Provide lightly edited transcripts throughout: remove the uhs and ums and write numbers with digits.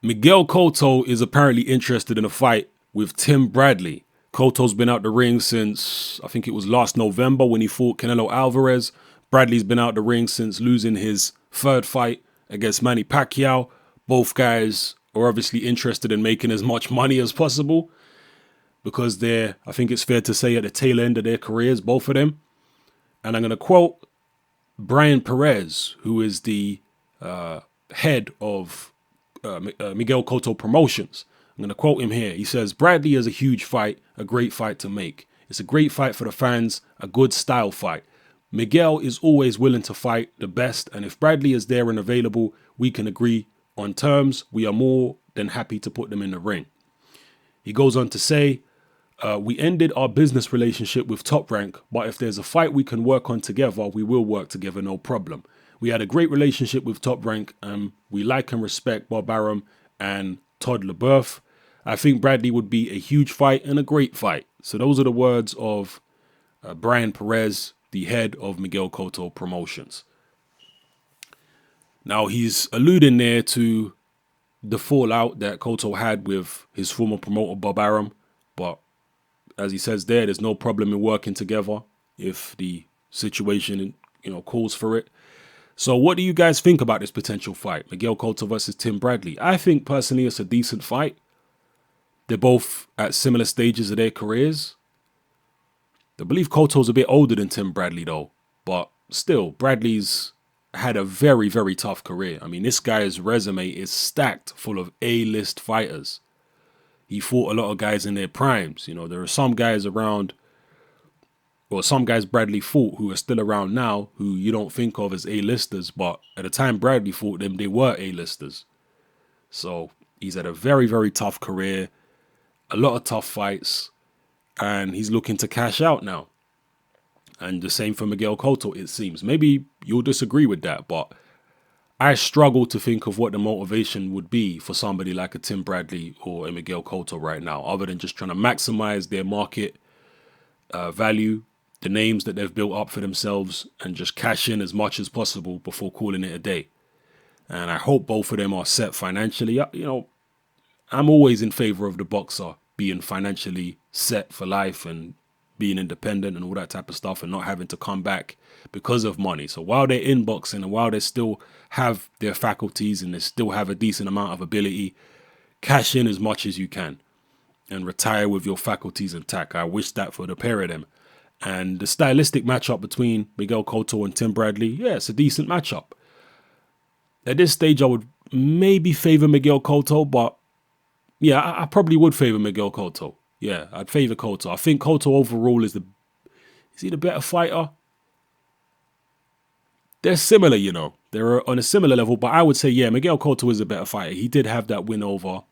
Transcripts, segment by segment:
Miguel Cotto is apparently interested in a fight with Tim Bradley. Cotto's been out the ring since, I think it was last November when he fought Canelo Alvarez. Bradley's been out the ring since losing his third fight against Manny Pacquiao. Both guys are obviously interested in making as much money as possible because they're, I think it's fair to say, at the tail end of their careers, both of them. And I'm going to quote Brian Perez, who is the head of Miguel Cotto Promotions. I'm going to quote him here. He says, Bradley is a huge fight, a great fight to make. It's a great fight for the fans, a good style fight. Miguel is always willing to fight the best, and if Bradley is there and available, we can agree on terms. We are more than happy to put them in the ring. He goes on to say, we ended our business relationship with Top Rank, but if there's a fight we can work on together, we will work together, no problem. We had a great relationship with Top Rank, and we like and respect Bob Arum and Todd LeBeouf. I think Bradley would be a huge fight and a great fight. So those are the words of Brian Perez, the head of Miguel Cotto Promotions. Now he's alluding there to the fallout that Cotto had with his former promoter Bob Arum, but as he says there's no problem in working together if the situation, calls for it. So what do you guys think about this potential fight, Miguel Cotto versus Tim Bradley? I think personally it's a decent fight. They're both at similar stages of their careers. I believe Cotto's a bit older than Tim Bradley though, but still, Bradley's had a very, very tough career. I mean, this guy's resume is stacked full of A-list fighters. He fought a lot of guys in their primes. There are some guys around, or some guys Bradley fought who are still around now who you don't think of as A-listers, but at the time Bradley fought them, they were A-listers. So he's had a very, very tough career, a lot of tough fights, and he's looking to cash out now. And the same for Miguel Cotto, it seems. Maybe you'll disagree with that, but I struggle to think of what the motivation would be for somebody like a Tim Bradley or a Miguel Cotto right now, other than just trying to maximize their market value, the names that they've built up for themselves, and just cash in as much as possible before calling it a day. And I hope both of them are set financially. I'm always in favor of the boxer being financially set for life and being independent and all that type of stuff and not having to come back because of money. So while they're in boxing and while they still have their faculties and they still have a decent amount of ability, cash in as much as you can and retire with your faculties intact. I wish that for the pair of them. And the stylistic matchup between Miguel Cotto and Tim Bradley, yeah, it's a decent matchup. At this stage, I would maybe favor Miguel Cotto, but yeah, I probably would favor Miguel Cotto. Yeah, I'd favor Cotto. I think Cotto overall is he the better fighter? They're similar, They're on a similar level, but I would say, yeah, Miguel Cotto is a better fighter. He did have that win over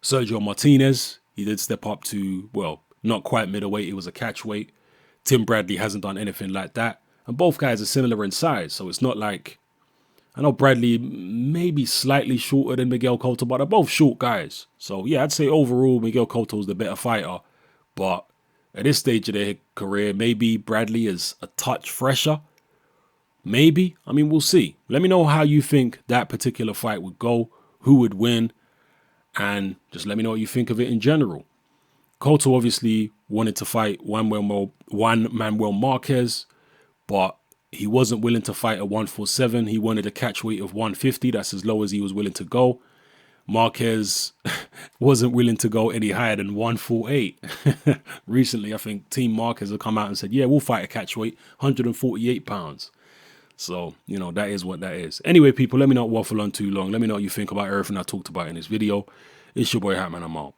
Sergio Martinez. He did step up to, well, not quite middleweight. It was a catchweight. Tim Bradley hasn't done anything like that. And both guys are similar in size, so it's not like, I know Bradley may be slightly shorter than Miguel Cotto, but they're both short guys. So, yeah, I'd say overall Miguel Cotto is the better fighter. But at this stage of their career, maybe Bradley is a touch fresher. Maybe. I mean, we'll see. Let me know how you think that particular fight would go, who would win, and just let me know what you think of it in general. Cotto obviously wanted to fight Juan Manuel Marquez, but he wasn't willing to fight at 147. He wanted a catch weight of 150. That's as low as he was willing to go. Marquez wasn't willing to go any higher than 148. Recently, I think Team Marquez have come out and said, yeah, we'll fight a catch weight, 148 pounds. So, that is what that is. Anyway, people, let me not waffle on too long. Let me know what you think about everything I talked about in this video. It's your boy Hatman. I'm out.